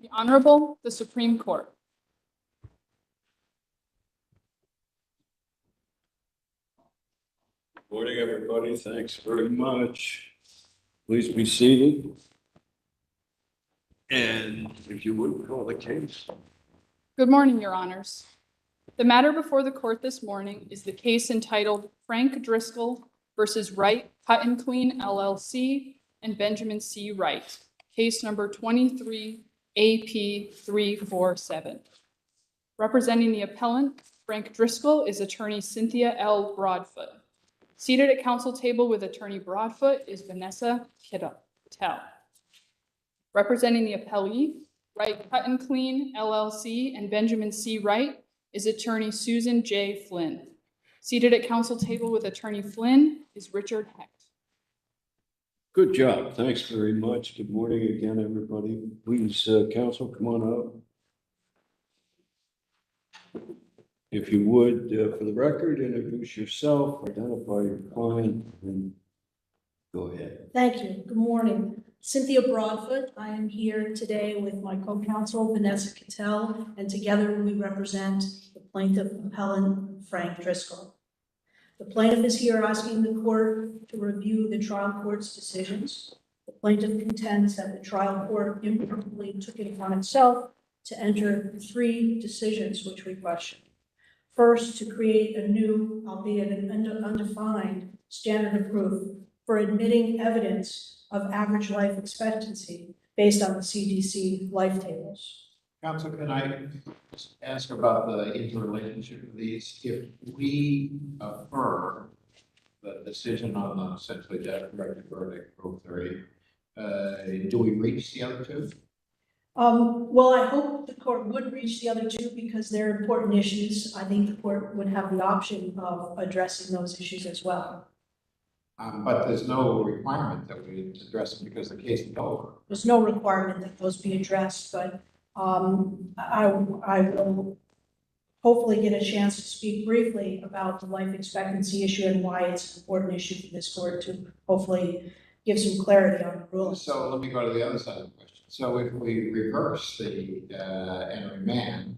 The Honorable, the Supreme Court. Morning, everybody. Thanks very much. Please be seated. And if you would call the case. Good morning, Your Honors. The matter before the court this morning is the case entitled Frank Driscoll versus Wright, Cut and Clean, LLC, and Benjamin C. Wright, case number 23 AP 347. Representing the appellant, Frank Driscoll, is attorney Cynthia L. Broadfoot. Seated at counsel table with attorney Broadfoot is Vanessa Kittel. Representing the appellee, Wright Cut and Clean, LLC, and Benjamin C. Wright is attorney Susan J. Flynn. Seated at counsel table with attorney Flynn is Richard Hecht. Good job. Thanks very much. Good morning again, everybody. Please, counsel, come on up. If you would, for the record, introduce yourself, identify your client, and go ahead. Thank you. Good morning. Cynthia Broadfoot. I am here today with my co-counsel, Vanessa Kittel, and together we represent the plaintiff appellant, Frank Driscoll. The plaintiff is here asking the court to review the trial court's decisions. The plaintiff contends that the trial court improperly took it upon itself to enter 3 decisions which we question. First, to create a new, albeit an undefined, standard of proof for admitting evidence of average life expectancy based on the CDC life tables. Counsel, can I just ask about the interrelationship of these? If we affirm the decision on the essentially directed verdict, Rule 30, do we reach the other 2? Well, I hope the court would reach the other 2 because they're important issues. I think the court would have the option of addressing those issues as well. But there's no requirement that we address them because the case is over. There's no requirement that those be addressed, but I will hopefully get a chance to speak briefly about the life expectancy issue and why it's an important issue for this court to hopefully give some clarity on the rules. So let me go to the other side of the question. So if we reverse the and remand,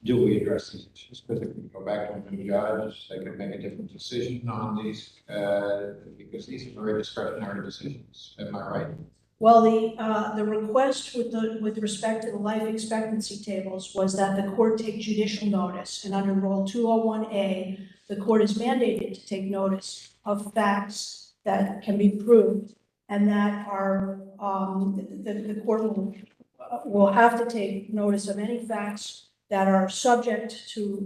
do we address these issues? Because if we go back to a new judge, they can make a different decision on these because these are very discretionary decisions. Am I right? Well, the request with respect to the life expectancy tables was that the court take judicial notice, and under Rule 201A, the court is mandated to take notice of facts that can be proved, and that are the court will have to take notice of any facts that are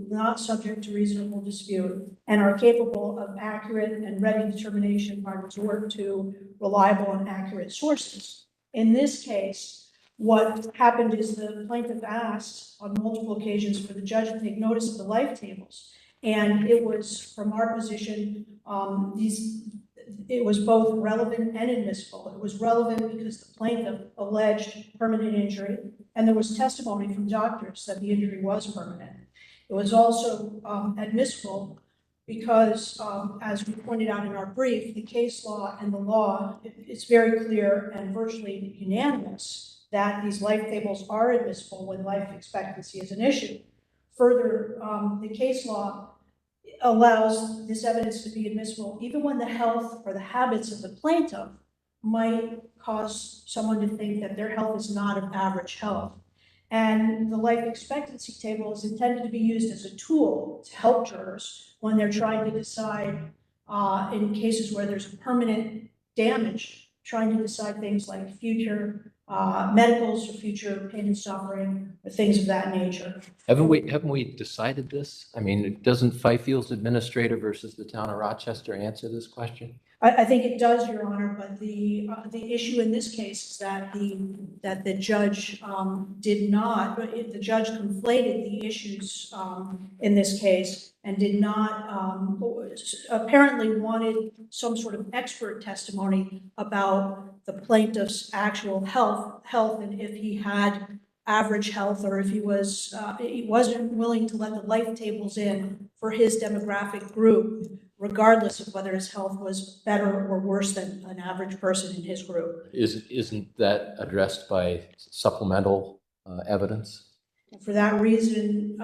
not subject to reasonable dispute and are capable of accurate and ready determination by resort to reliable and accurate sources. In this case, what happened is the plaintiff asked on multiple occasions for the judge to take notice of the life tables. And it was, from our position, it was both relevant and admissible. It was relevant because the plaintiff alleged permanent injury, and there was testimony from doctors that the injury was permanent. It was also admissible because, as we pointed out in our brief, the case law and the law, it's very clear and virtually unanimous that these life tables are admissible when life expectancy is an issue. Further, the case law allows this evidence to be admissible even when the health or the habits of the plaintiff might cause someone to think that their health is not of average health. And the life expectancy table is intended to be used as a tool to help jurors when they're trying to decide, in cases where there's permanent damage, trying to decide things like future medicals or future pain and suffering, or things of that nature. Haven't we decided this? I mean, doesn't Fifield's administrator versus the town of Rochester answer this question? I think it does, Your Honor, but the issue in this case is that the judge did not. The judge conflated the issues in this case and did not apparently wanted some sort of expert testimony about the plaintiff's actual health and if he had average health or if he wasn't willing to let the life tables in for his demographic group. regardless of whether his health was better or worse than an average person in his group. Isn't that addressed by supplemental evidence? For that reason,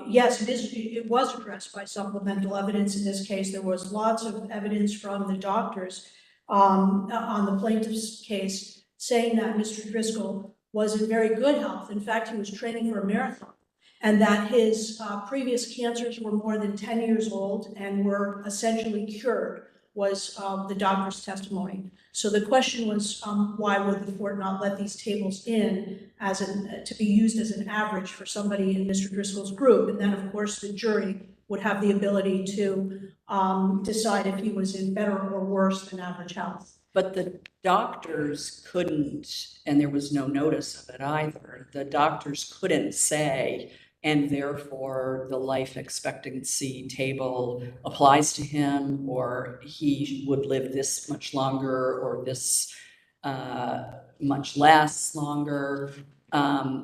yes, it was addressed by supplemental evidence. In this case, there was lots of evidence from the doctors on the plaintiff's case saying that Mr. Driscoll was in very good health. In fact, he was training for a marathon, and that his previous cancers were more than 10 years old and were essentially cured, was the doctor's testimony. So the question was, why would the court not let these tables in as to be used as an average for somebody in Mr. Driscoll's group? And then, of course, the jury would have the ability to decide if he was in better or worse than average health. But the doctors couldn't, and there was no notice of it either, the doctors couldn't say, and therefore the life expectancy table applies to him, or he would live this much longer, or this much less longer.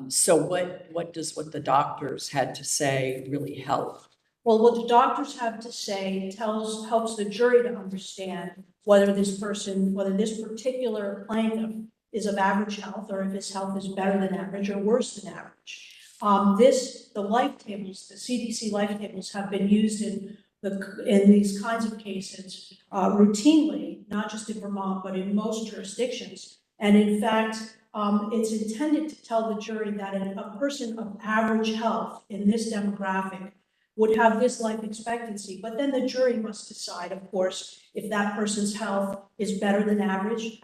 So what does what the doctors had to say really help? Well, what the doctors have to say helps the jury to understand whether this particular plaintiff is of average health, or if his health is better than average or worse than average. The life tables, the CDC life tables, have been used in these kinds of cases routinely, not just in Vermont, but in most jurisdictions. And in fact, it's intended to tell the jury that a person of average health in this demographic would have this life expectancy. But then the jury must decide, of course, if that person's health is better than average,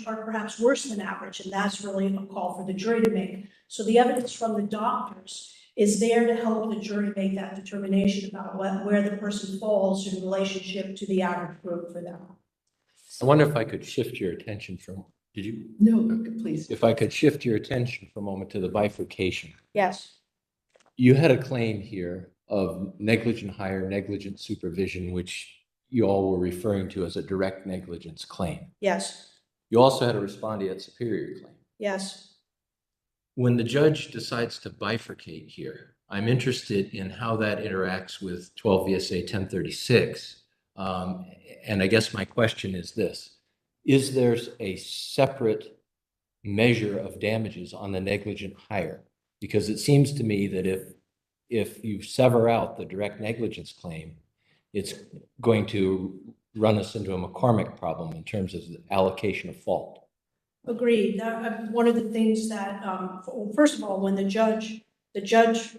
or perhaps worse than average. And that's really a call for the jury to make. So the evidence from the doctors is there to help the jury make that determination about where the person falls in relationship to the average group for them. I wonder if I could shift your attention from, did you? No, please. If I could shift your attention for a moment to the bifurcation. Yes. You had a claim here of negligent hire, negligent supervision, which you all were referring to as a direct negligence claim. Yes. You also had a respondeat superior claim. Yes. When the judge decides to bifurcate here, I'm interested in how that interacts with 12 VSA 1036. And I guess my question is this: is there a separate measure of damages on the negligent hire? Because it seems to me that if you sever out the direct negligence claim, it's going to run us into a McCormick problem in terms of the allocation of fault. Agreed. One of the things that, first of all, when the judge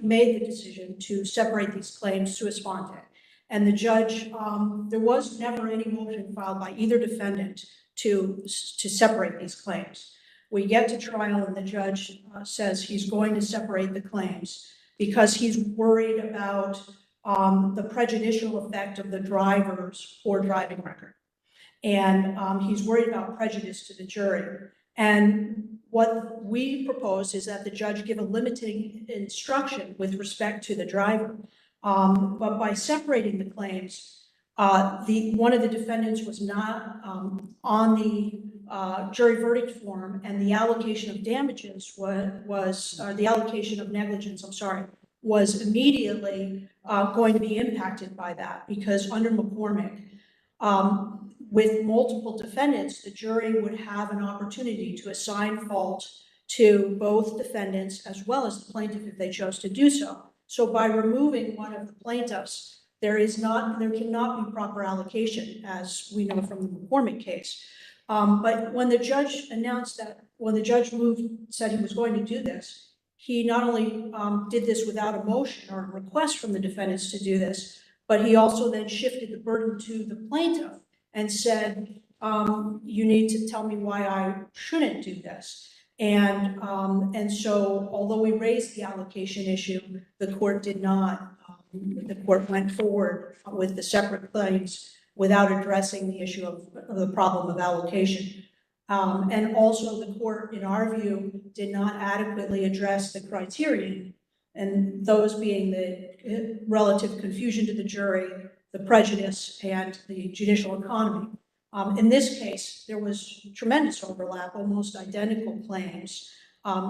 made the decision to separate these claims sua sponte, and the judge, there was never any motion filed by either defendant to separate these claims. We get to trial and the judge says he's going to separate the claims because he's worried about the prejudicial effect of the driver's poor driving record. And he's worried about prejudice to the jury. And what we propose is that the judge give a limiting instruction with respect to the driver. But by separating the claims, one of the defendants was not on the jury verdict form, and the allocation of damages the allocation of negligence, was immediately going to be impacted by that, because under McCormick, with multiple defendants, the jury would have an opportunity to assign fault to both defendants as well as the plaintiff if they chose to do so. So by removing one of the plaintiffs, there cannot be proper allocation, as we know from the McCormick case. But when the judge said he was going to do this, he not only did this without a motion or a request from the defendants to do this, but he also then shifted the burden to the plaintiff and said, you need to tell me why I shouldn't do this. And so although we raised the allocation issue, the court did not. The court went forward with the separate claims without addressing the issue of the problem of allocation. And also the court, in our view, did not adequately address the criterion, and those being the relative confusion to the jury, the prejudice, and the judicial economy. In this case, there was tremendous overlap, almost identical claims,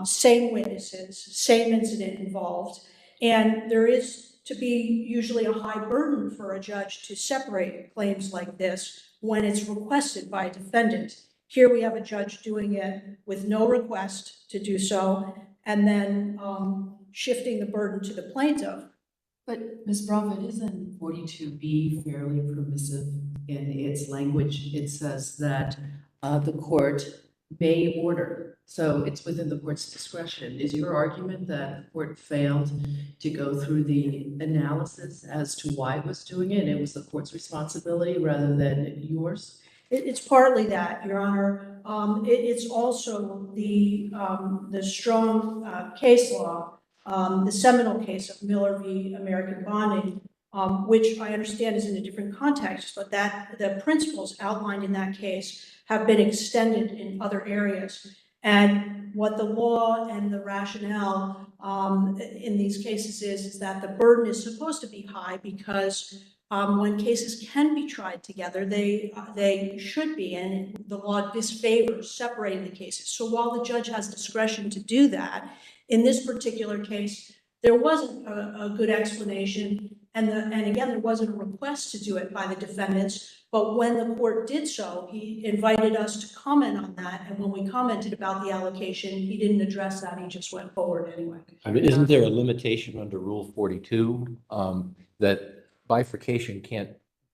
same witnesses, same incident involved, and there is to be usually a high burden for a judge to separate claims like this when it's requested by a defendant. Here we have a judge doing it with no request to do so, and then shifting the burden to the plaintiff. But Ms. Bravo, isn't 42B fairly permissive in its language? It says that the court may order, so it's within the court's discretion. Is your argument that the court failed to go through the analysis as to why it was doing it? It was the court's responsibility rather than yours? It's partly that, Your Honor. It's also the strong case law, the seminal case of Miller v. American Bonding, which I understand is in a different context, but that the principles outlined in that case have been extended in other areas. And what the law and the rationale in these cases is that the burden is supposed to be high because when cases can be tried together, they should be, and the law disfavors separating the cases. So while the judge has discretion to do that, in this particular case, there wasn't a good explanation, and again, there wasn't a request to do it by the defendants. But when the court did so, he invited us to comment on that, and when we commented about the allocation, he didn't address that. He just went forward anyway. I mean, isn't there a limitation under Rule 42 that bifurcation can't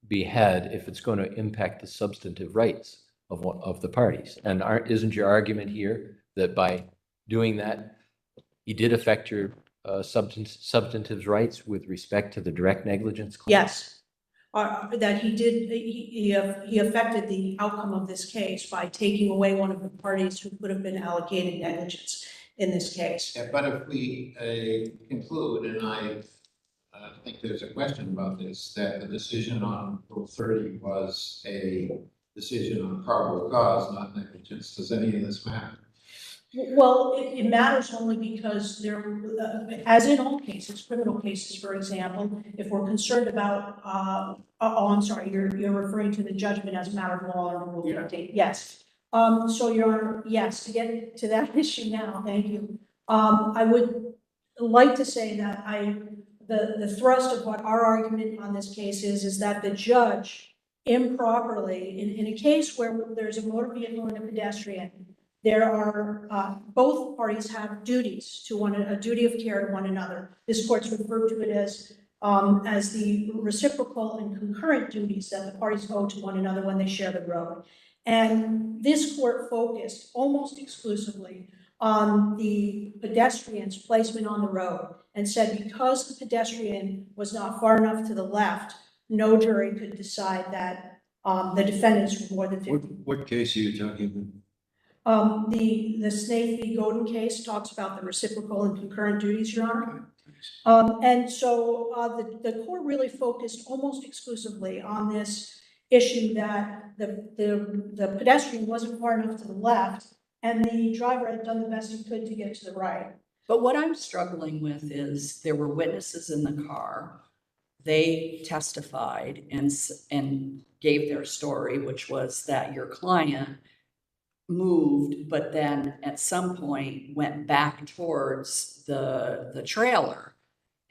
be had if it's going to impact the substantive rights of the parties? And isn't your argument here that by doing that, he did affect your substantive rights with respect to the direct negligence claim? Yes. That he did, he affected the outcome of this case by taking away one of the parties who could have been allocated negligence in this case. Yeah, but if we conclude, and I think there's a question about this, that the decision on Rule 30 was a decision on probable cause, not negligence, does any of this matter? Well, it matters only because there, as in all cases, criminal cases, for example, if we're concerned about, I'm sorry, you're referring to the judgment as a matter of law under Rule 15. Yes. So Your Honor, yes, to get to that issue now, thank you. I would like to say that the thrust of what our argument on this case is that the judge improperly, in a case where there's a motor vehicle and a pedestrian, there are, both parties have duties to a duty of care to one another. This court's referred to it as the reciprocal and concurrent duties that the parties owe to one another when they share the road. And this court focused almost exclusively on the pedestrian's placement on the road and said because the pedestrian was not far enough to the left, no jury could decide that the defendants were more than 50. What case are you talking about? The Snaith v. Godin case talks about the reciprocal and concurrent duties, Your Honor. And so the court really focused almost exclusively on this issue that the pedestrian wasn't far enough to the left and the driver had done the best he could to get to the right. But what I'm struggling with is there were witnesses in the car. They testified and gave their story, which was that your client moved, but then at some point went back towards the trailer.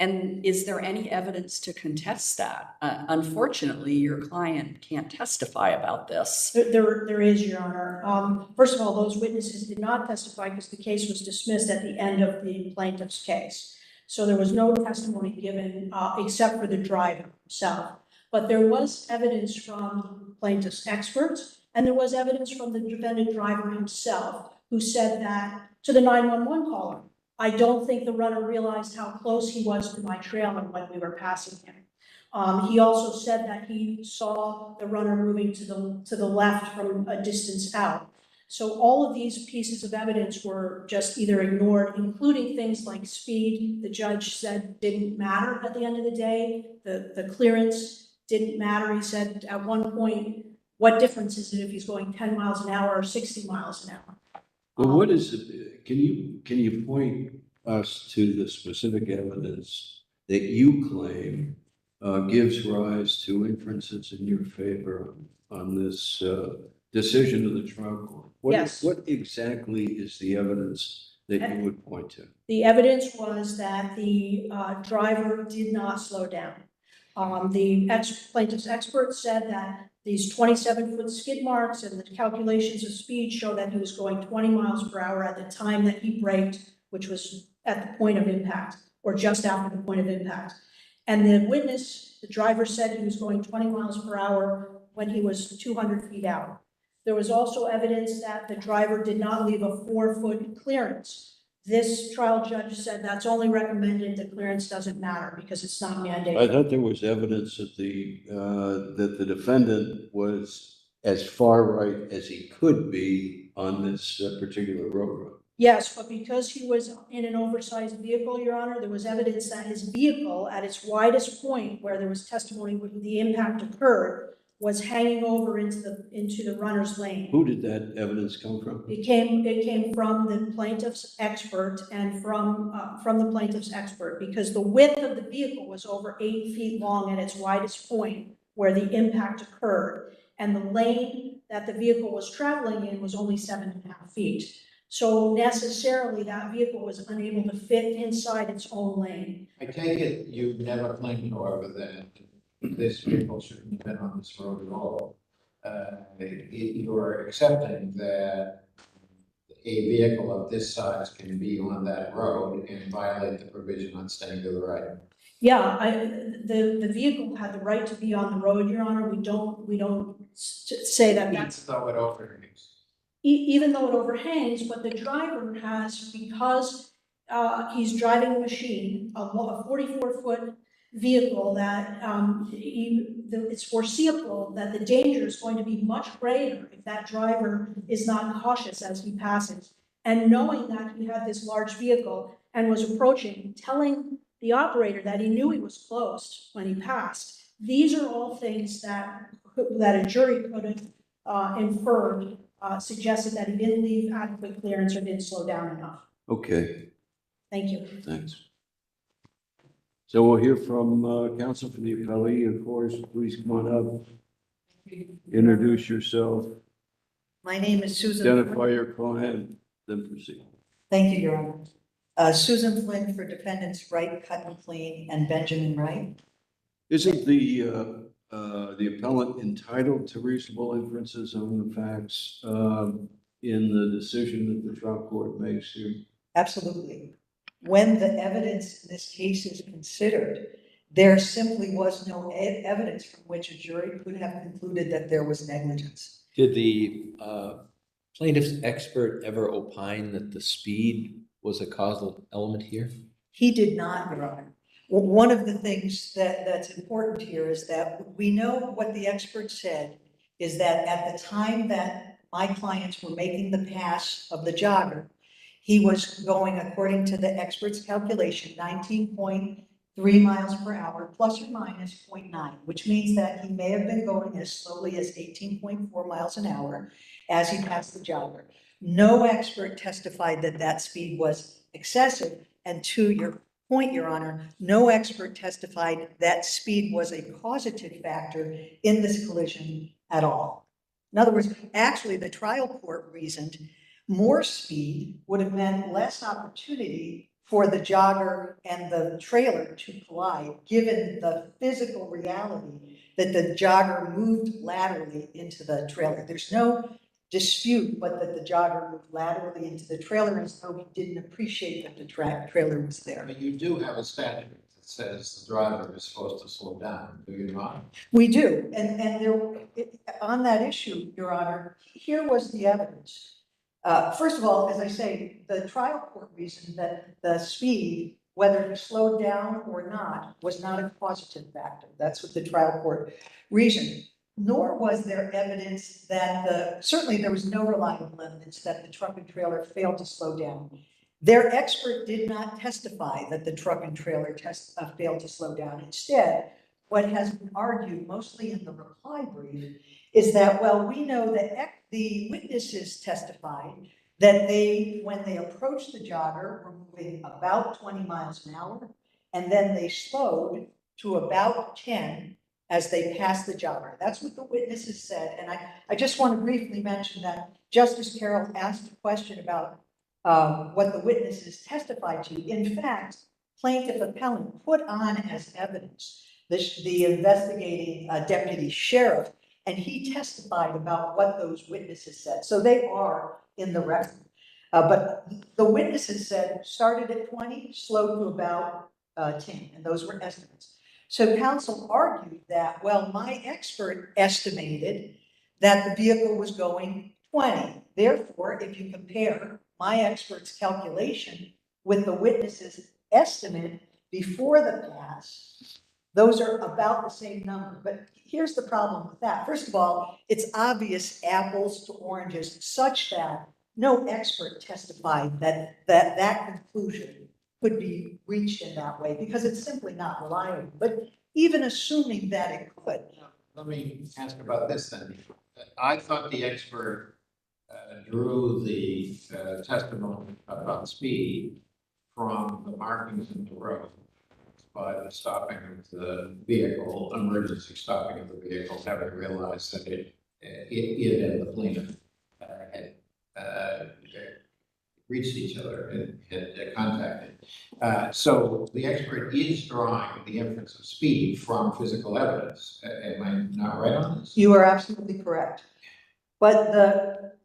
And is there any evidence to contest that? Unfortunately, your client can't testify about this. There is, Your Honor. First of all, those witnesses did not testify because the case was dismissed at the end of the plaintiff's case. So there was no testimony given except for the driver himself. But there was evidence from plaintiff's experts, and there was evidence from the defendant driver himself, who said that to the 911 caller, I don't think the runner realized how close he was to my trailer when we were passing him. He also said that he saw the runner moving to the left from a distance out. So all of these pieces of evidence were just either ignored, including things like speed. The judge said didn't matter at the end of the day. The clearance didn't matter. He said at one point, what difference is it if he's going 10 miles an hour or 60 miles an hour? Well, what is it? Can you point us to the specific evidence that you claim gives rise to inferences in your favor on this decision of the trial court? Yes. What exactly is the evidence that you would point to? The evidence was that the driver did not slow down. The plaintiff's expert said that these 27-foot skid marks and the calculations of speed show that he was going 20 miles per hour at the time that he braked, which was at the point of impact or just after the point of impact. And the witness, the driver, said he was going 20 miles per hour when he was 200 feet out. There was also evidence that the driver did not leave a 4-foot clearance. This trial judge said that's only recommended, the clearance doesn't matter because it's not I mandated. thought there was evidence that the defendant was as far right as he could be on this particular road. Yes, but because he was in an oversized vehicle, Your Honor, there was evidence that his vehicle at its widest point where there was testimony when the impact occurred was hanging over into the runner's lane. Who did that evidence come from? It came from the plaintiff's expert and from the plaintiff's expert, because the width of the vehicle was over 8 feet long at its widest point where the impact occurred, and the lane that the vehicle was traveling in was only 7.5 feet. So necessarily that vehicle was unable to fit inside its own lane. I take it you've never claimed, however, that this vehicle shouldn't have been on this road at all. You're accepting that a vehicle of this size can be on that road and violate the provision on staying to the right. Yeah, the vehicle had the right to be on the road, Your Honor. We don't say that that's. Even though it overhangs. Even though it overhangs, but the driver has, because he's driving a machine, a 44-foot vehicle that it's foreseeable that the danger is going to be much greater if that driver is not cautious as he passes. And knowing that he had this large vehicle and was approaching, telling the operator that he knew he was close when he passed, these are all things that a jury could have inferred, suggested that he didn't leave adequate clearance or didn't slow down enough. Okay, Thank you. thanks. So we'll hear from counsel for the appellee. Of course, please come on up. Introduce yourself. My name is Susan. Identify your client, then proceed. Thank you, Your Honor. Susan Flynn for defendants Wright, Cut and Clean, and Benjamin Wright. Isn't the appellant entitled to reasonable inferences on the facts in the decision that the trial court makes here? Absolutely. When the evidence in this case is considered, there simply was no evidence from which a jury could have concluded that there was negligence. Did the plaintiff's expert ever opine that the speed was a causal element here? He did not, Your Honor. One of the things that's important here is that we know what the expert said is that at the time that my clients were making the pass of the jogger, he was going, according to the expert's calculation, 19.3 miles per hour plus or minus 0.9, which means that he may have been going as slowly as 18.4 miles an hour as he passed the jogger. No expert testified that that speed was excessive. And to your point, Your Honor, no expert testified that speed was a causative factor in this collision at all. In other words, actually, the trial court reasoned more speed would have meant less opportunity for the jogger and the trailer to collide, given the physical reality that the jogger moved laterally into the trailer. There's no dispute but that the jogger moved laterally into the trailer as though he didn't appreciate that the trailer was there. But you do have a statute that says the driver is supposed to slow down, do you not? We do, and there, on that issue, Your Honor, here was the evidence. First of all, as I say, the trial court reasoned that the speed, whether he slowed down or not, was not a causative factor. That's what the trial court reasoned. Nor was there evidence that certainly there was no reliable evidence that the truck and trailer failed to slow down. Their expert did not testify that the truck and trailer failed to slow down. Instead, what has been argued, mostly in the reply brief, is that, well, we know that the witnesses testified that when they approached the jogger, were moving about 20 miles an hour, and then they slowed to about 10 as they passed the jogger. That's what the witnesses said. And I just want to briefly mention that Justice Carroll asked a question about what the witnesses testified to. In fact, plaintiff appellant put on as evidence the investigating deputy sheriff, and he testified about what those witnesses said. So they are in the record. But the witnesses said started at 20, slowed to about 10, and those were estimates. So counsel argued that, well, my expert estimated that the vehicle was going 20. Therefore, if you compare my expert's calculation with the witness's estimate before the pass, those are about the same number. But here's the problem with that. First of all, it's obvious apples to oranges, such that no expert testified that conclusion could be reached in that way, because it's simply not reliable. But even assuming that it could. Let me ask about this then. I thought the expert drew the testimony about speed from the markings in the road by the stopping of the vehicle, emergency stopping of the vehicle, having realized that it and the plaintiff had reached each other and had contacted. So the expert is drawing the inference of speed from physical evidence. Am I not right on this? You are absolutely correct. But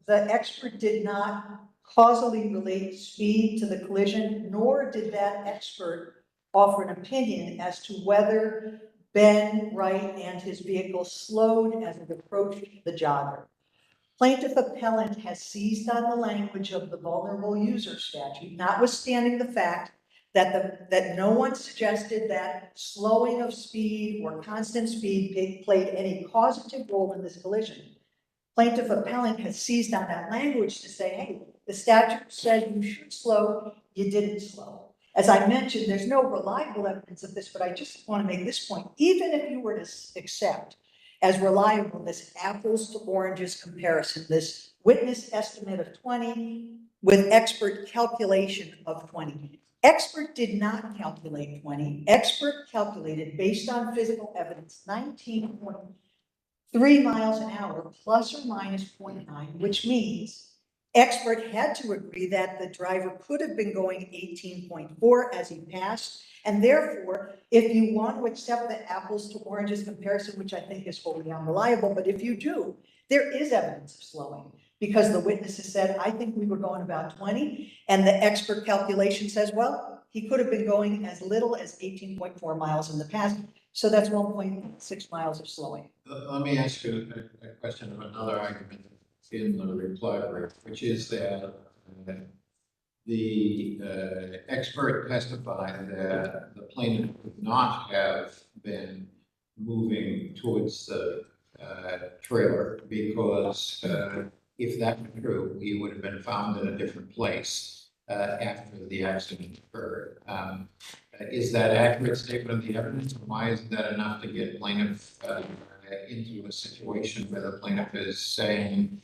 the expert did not causally relate speed to the collision, nor did that expert offer an opinion as to whether Ben Wright and his vehicle slowed as it approached the jogger. Plaintiff appellant has seized on the language of the vulnerable user statute, notwithstanding the fact that no one suggested that slowing of speed or constant speed played any causative role in this collision. Plaintiff appellant has seized on that language to say, hey, the statute said you should slow, you didn't slow. As I mentioned, there's no reliable evidence of this, but I just want to make this point. Even if you were to accept as reliable this apples to oranges comparison, this witness estimate of 20 with expert calculation of 20. Expert did not calculate 20. Expert calculated based on physical evidence 19.3 miles an hour plus or minus 0.9, which means expert had to agree that the driver could have been going 18.4 as he passed. And therefore, if you want to accept the apples to oranges comparison, which I think is wholly unreliable, but if you do, there is evidence of slowing, because the witnesses said, I think we were going about 20, and the expert calculation says, well, he could have been going as little as 18.4 miles in the past, so that's 1.6 miles of slowing. Let me ask you a question of another argument in the reply brief, which is that the expert testified that the plaintiff would not have been moving towards the trailer because if that were true, he would have been found in a different place after the accident occurred. Is that accurate statement of the evidence? Why isn't that enough to get plaintiff into a situation where the plaintiff is saying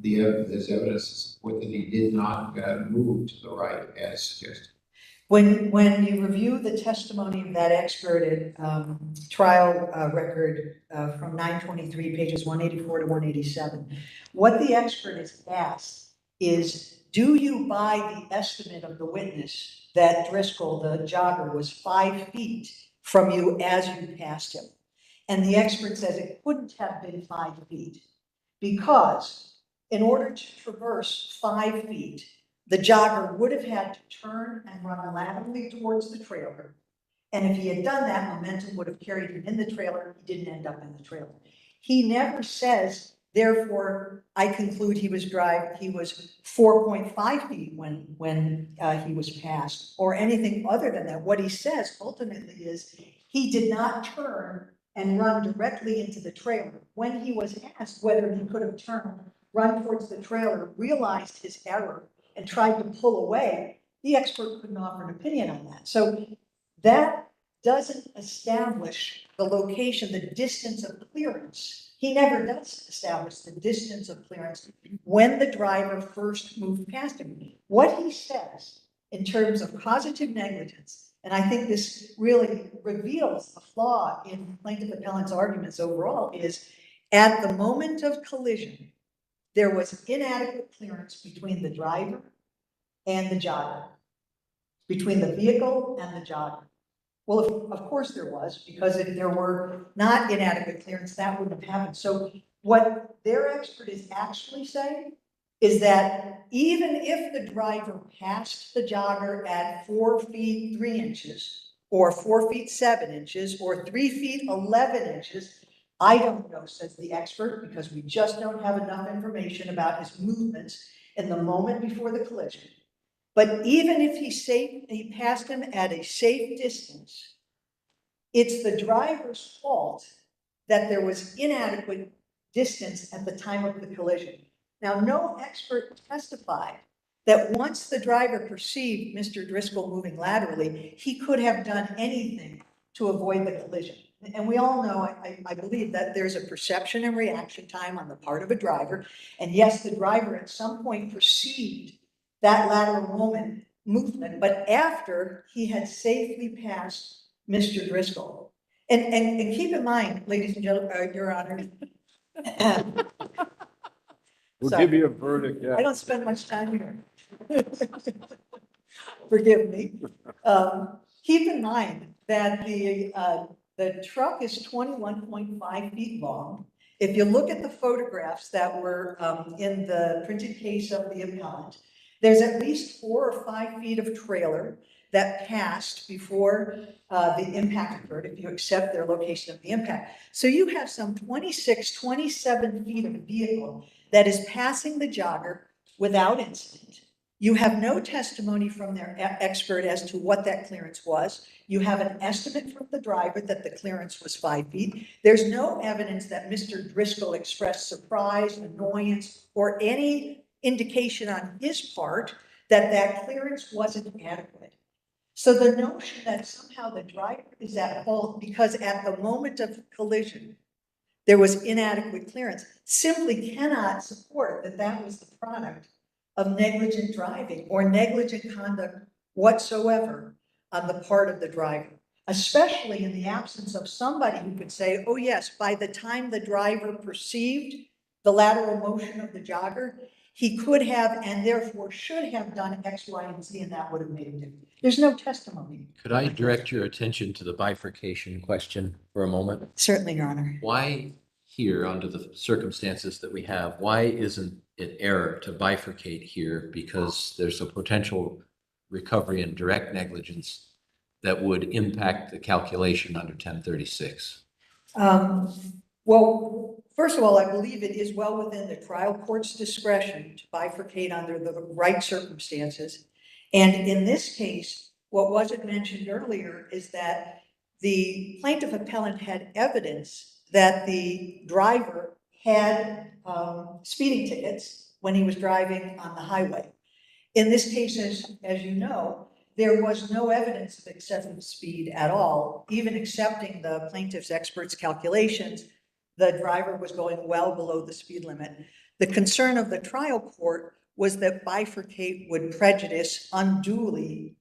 there's evidence to support that he did not move to the right as suggested? When you review the testimony of that expert at trial record from 923, pages 184 to 187, what the expert is asked is, do you buy the estimate of the witness that Driscoll, the jogger, was 5 feet from you as you passed him? And the expert says it couldn't have been 5 feet, because in order to traverse 5 feet, the jogger would have had to turn and run laterally towards the trailer. And if he had done that, momentum would have carried him in the trailer. He didn't end up in the trailer. He never says, therefore, I conclude he was 4.5 feet when he was passed, or anything other than that. What he says ultimately is he did not turn and run directly into the trailer. When he was asked whether he could have turned, run towards the trailer, realized his error, and tried to pull away, the expert couldn't offer an opinion on that. So that doesn't establish the location, the distance of clearance. He never does establish the distance of clearance when the driver first moved past him. What he says in terms of causative negligence, and I think this really reveals a flaw in plaintiff appellant's arguments overall, is at the moment of collision, there was inadequate clearance between the driver and the jogger, between the vehicle and the jogger. Well, of course there was, because if there were not inadequate clearance, that wouldn't have happened. So what their expert is actually saying is that even if the driver passed the jogger at 4 feet 3 inches, or 4 feet 7 inches, or 3 feet 11 inches, I don't know, says the expert, because we just don't have enough information about his movements in the moment before the collision. But even if he passed him at a safe distance, it's the driver's fault that there was inadequate distance at the time of the collision. Now, no expert testified that once the driver perceived Mr. Driscoll moving laterally, he could have done anything to avoid the collision. And we all know, I believe, that there's a perception and reaction time on the part of a driver. And yes, the driver at some point perceived that lateral movement, but after he had safely passed Mr. Driscoll. And keep in mind, ladies and gentlemen, Your Honor, We'll sorry. give you a verdict, I yeah. don't spend much time here. Forgive me. Keep in mind that the truck is 21.5 feet long. If you look at the photographs that were in the printed case of the appellant, there's at least 4 or 5 feet of trailer that passed before the impact occurred, if you accept their location of the impact. So you have some 26, 27 feet of vehicle that is passing the jogger without incident. You have no testimony from their expert as to what that clearance was. You have an estimate from the driver that the clearance was 5 feet. There's no evidence that Mr. Driscoll expressed surprise, annoyance, or any indication on his part that that clearance wasn't adequate. So the notion that somehow the driver is at fault because at the moment of collision, there was inadequate clearance simply cannot support that that was the product of negligent driving or negligent conduct whatsoever on the part of the driver, especially in the absence of somebody who could say, oh yes, by the time the driver perceived the lateral motion of the jogger, he could have and therefore should have done X, Y, and Z, and that would have made a difference. There's no testimony. Could I direct your attention to the bifurcation question for a moment? Certainly, Your Honor. Why here, under the circumstances that we have, why isn't it error to bifurcate here? Because there's a potential recovery in direct negligence that would impact the calculation under 1036. Well, first of all, I believe it is well within the trial court's discretion to bifurcate under the right circumstances. And in this case, what wasn't mentioned earlier is that the plaintiff appellant had evidence that the driver had speeding tickets when he was driving on the highway. In this case, as you know, there was no evidence of excessive speed at all. Even accepting the plaintiff's expert's calculations, the driver was going well below the speed limit. The concern of the trial court was that bifurcate would prejudice unduly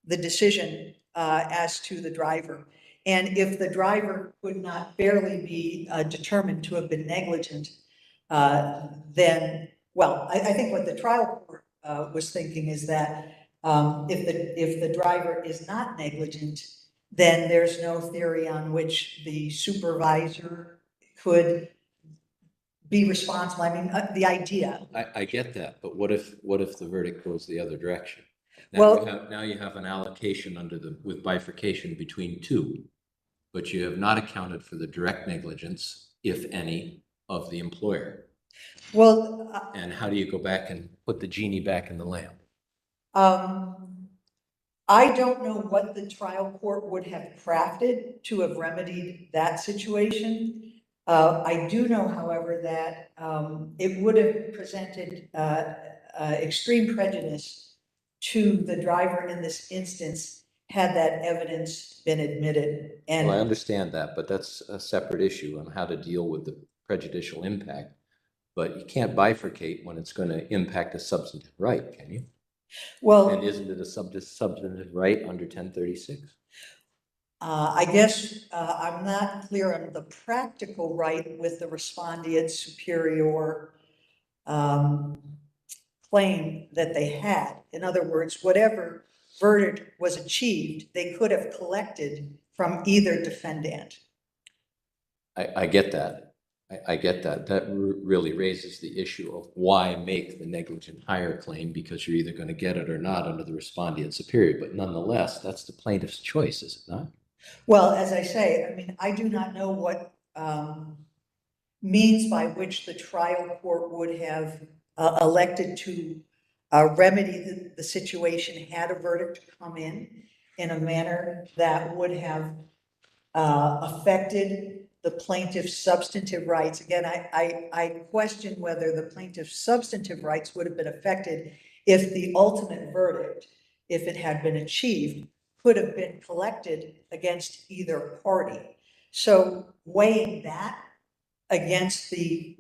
the decision as to the driver. And if the driver could not barely be determined to have been negligent, then, well, I think what the trial court was thinking is that if the driver is not negligent, then there's no theory on which the supervisor could be responsible. I mean, the idea. I get that, but what if the verdict goes the other direction? Now you have an allocation with bifurcation between two, but you have not accounted for the direct negligence, if any, of the employer. Well, and how do you go back and put the genie back in the lamp? I don't know what the trial court would have crafted to have remedied that situation. I do know, however, that it would have presented extreme prejudice to the driver in this instance had that evidence been admitted. And well, I understand that, but that's a separate issue on how to deal with the prejudicial impact. But you can't bifurcate when it's going to impact a substantive right, can you? Well, and isn't it a substantive right under 1036? I guess I'm not clear on the practical right with the respondeat superior claim that they had. In other words, whatever verdict was achieved, they could have collected from either defendant. I get that. I get that. That really raises the issue of why make the negligent hire claim, because you're either going to get it or not under the respondeat superior. But nonetheless, that's the plaintiff's choice, is it not? Well, as I say, I mean, I do not know what means by which the trial court would have elected to remedy the situation had a verdict come in a manner that would have affected the plaintiff's substantive rights. Again, I question whether the plaintiff's substantive rights would have been affected if the ultimate verdict, if it had been achieved, could have been collected against either party. So weighing that against the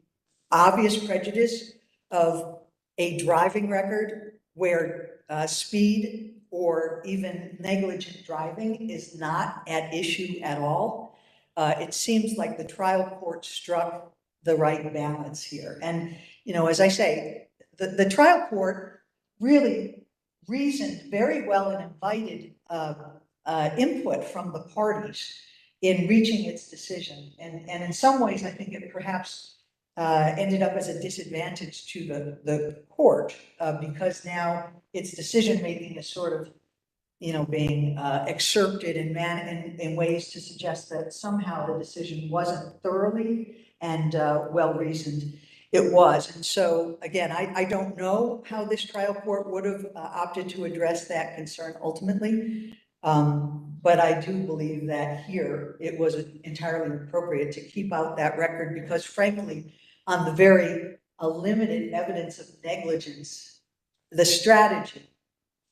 obvious prejudice of a driving record where speed or even negligent driving is not at issue at all, it seems like the trial court struck the right balance here. And, you know, as I say, the trial court really reasoned very well and invited input from the parties in reaching its decision. And in some ways, I think it perhaps ended up as a disadvantage to the court because now its decision-making is sort of, you know, being excerpted in ways to suggest that somehow the decision wasn't thoroughly and well-reasoned. It was. And so, again, I don't know how this trial court would have opted to address that concern ultimately. But I do believe that here it was entirely appropriate to keep out that record because, frankly, on the very limited evidence of negligence, the strategy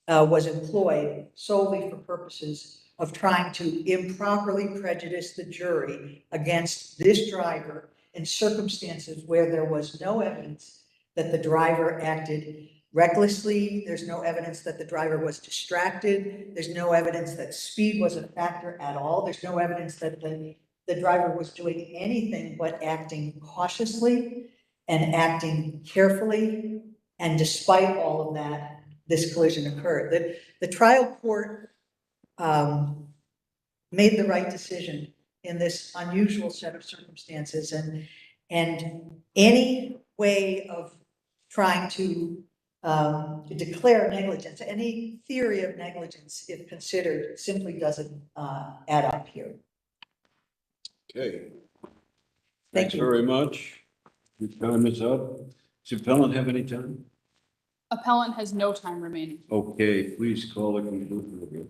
was employed solely for purposes of trying to improperly prejudice the jury against this driver in circumstances where there was no evidence that the driver acted recklessly. There's no evidence that the driver was distracted. There's no evidence that speed was a factor at all. There's no evidence that the driver was doing anything but acting cautiously and acting carefully. And despite all of that, this collision occurred. The trial court made the right decision in this unusual set of circumstances, and any way of trying to declare negligence, any theory of negligence, if considered, simply doesn't add up here. Okay. Thank Thanks you. very much. Your time is up. Does appellant have any time? Appellant has no time remaining. Okay, please call the conclusion of it.